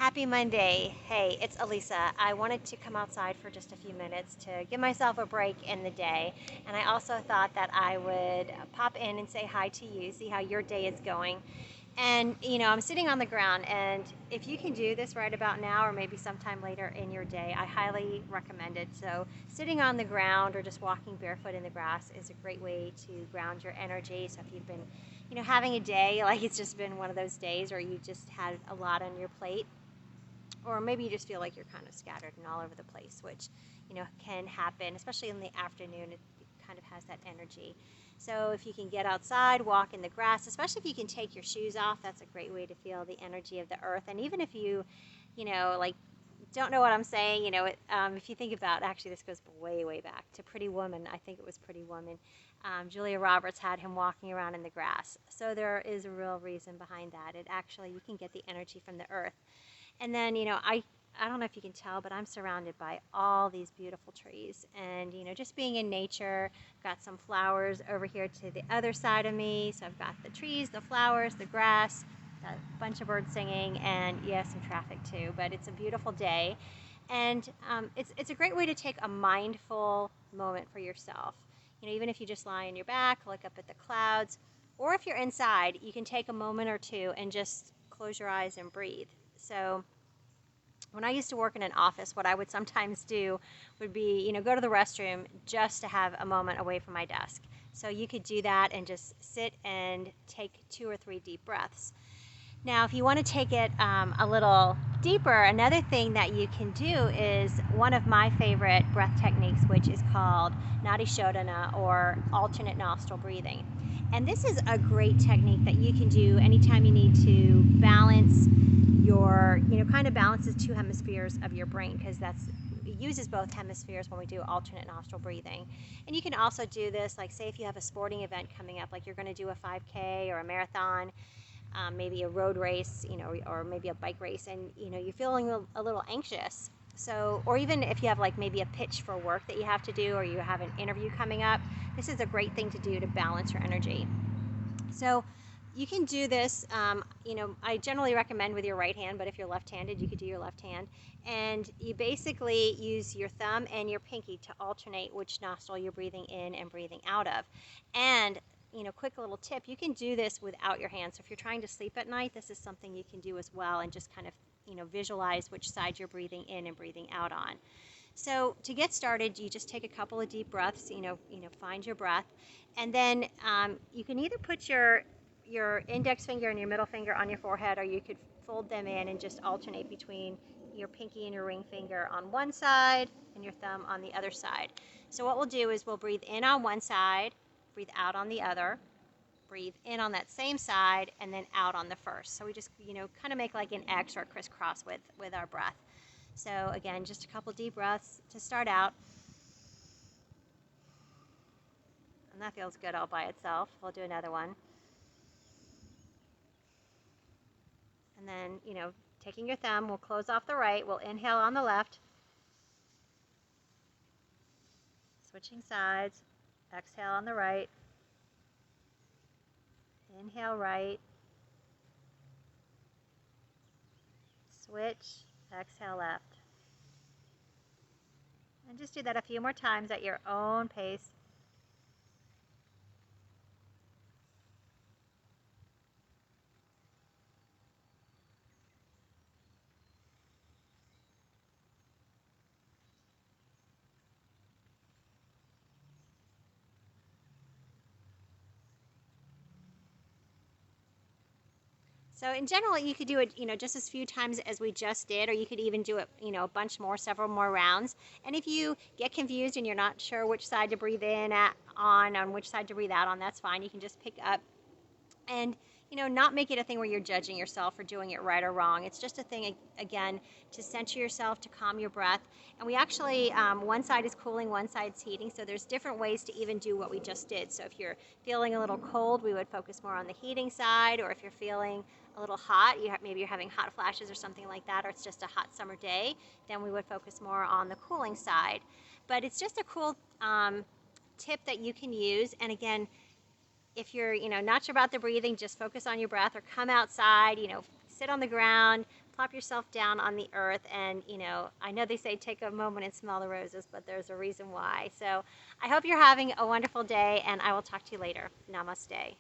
Happy Monday. Hey, it's Elisa. I wanted to come outside for just a few minutes to give myself a break in the day. And I also thought that I would pop in and say hi to you, see how your day is going. And, I'm sitting on the ground, and if you can do this right about now or maybe sometime later in your day, I highly recommend it. So, sitting on the ground or just walking barefoot in the grass is a great way to ground your energy. So, if you've been, having a day like it's just been one of those days, or you just had a lot on your plate, or maybe you just feel like you're kind of scattered and all over the place, which can happen, especially in the afternoon. It kind of has that energy. So if you can get outside, walk in the grass, especially if you can take your shoes off, that's a great way to feel the energy of the earth. And even if like don't know what I'm saying, if you think about, actually this goes way, way back to Pretty Woman. I think it was Pretty Woman. Julia Roberts had him walking around in the grass. So there is a real reason behind that. You can get the energy from the earth. And then, I don't know if you can tell, but I'm surrounded by all these beautiful trees. And, just being in nature, I've got some flowers over here to the other side of me. So I've got the trees, the flowers, the grass, a bunch of birds singing, and some traffic too. But it's a beautiful day. And it's a great way to take a mindful moment for yourself. Even if you just lie on your back, look up at the clouds, or if you're inside, you can take a moment or two and just close your eyes and breathe. So when I used to work in an office, what I would sometimes do would be, go to the restroom just to have a moment away from my desk. So you could do that and just sit and take 2 or 3 deep breaths. Now, if you want to take it a little deeper, another thing that you can do is one of my favorite breath techniques, which is called Nadi Shodhana, or alternate nostril breathing. And this is a great technique that you can do anytime you need to balance your, kind of balances 2 hemispheres of your brain, because it uses both hemispheres when we do alternate nostril breathing. And you can also do this, like say if you have a sporting event coming up, like you're going to do a 5K or a marathon, maybe a road race, or maybe a bike race, and you're feeling a little anxious. So, or even if you have like maybe a pitch for work that you have to do, or you have an interview coming up, this is a great thing to do to balance your energy. So you can do this, I generally recommend with your right hand, but if you're left-handed, you could do your left hand. And you basically use your thumb and your pinky to alternate which nostril you're breathing in and breathing out of. And quick little tip, you can do this without your hands. So if you're trying to sleep at night, this is something you can do as well, and just kind of, visualize which side you're breathing in and breathing out on. So to get started, you just take a couple of deep breaths, find your breath, and then you can either put your index finger and your middle finger on your forehead, or you could fold them in and just alternate between your pinky and your ring finger on one side and your thumb on the other side. So what we'll do is we'll breathe in on one side, breathe out on the other, breathe in on that same side, and then out on the first. So we just, kind of make like an X or a crisscross with our breath. So again, just a couple deep breaths to start out. And that feels good all by itself. We'll do another one. And then, taking your thumb, we'll close off the right. We'll inhale on the left. Switching sides. Exhale on the right. Inhale right. Switch. Exhale left. And just do that a few more times at your own pace. So in general, you could do it, just as few times as we just did, or you could even do it, a bunch more, several more rounds. And if you get confused and you're not sure which side to breathe in on which side to breathe out on, that's fine. You can just pick up and, not make it a thing where you're judging yourself for doing it right or wrong. It's just a thing, again, to center yourself, to calm your breath. And we actually, one side is cooling, one side's heating. So there's different ways to even do what we just did. So if you're feeling a little cold, we would focus more on the heating side. Or if you're feeling a little hot, maybe you're having hot flashes or something like that, or it's just a hot summer day, then we would focus more on the cooling side. But it's just a cool tip that you can use. And again, if you're not sure about the breathing, just focus on your breath, or come outside, sit on the ground, plop yourself down on the earth and, I know they say take a moment and smell the roses, but there's a reason why. So I hope you're having a wonderful day, and I will talk to you later. Namaste.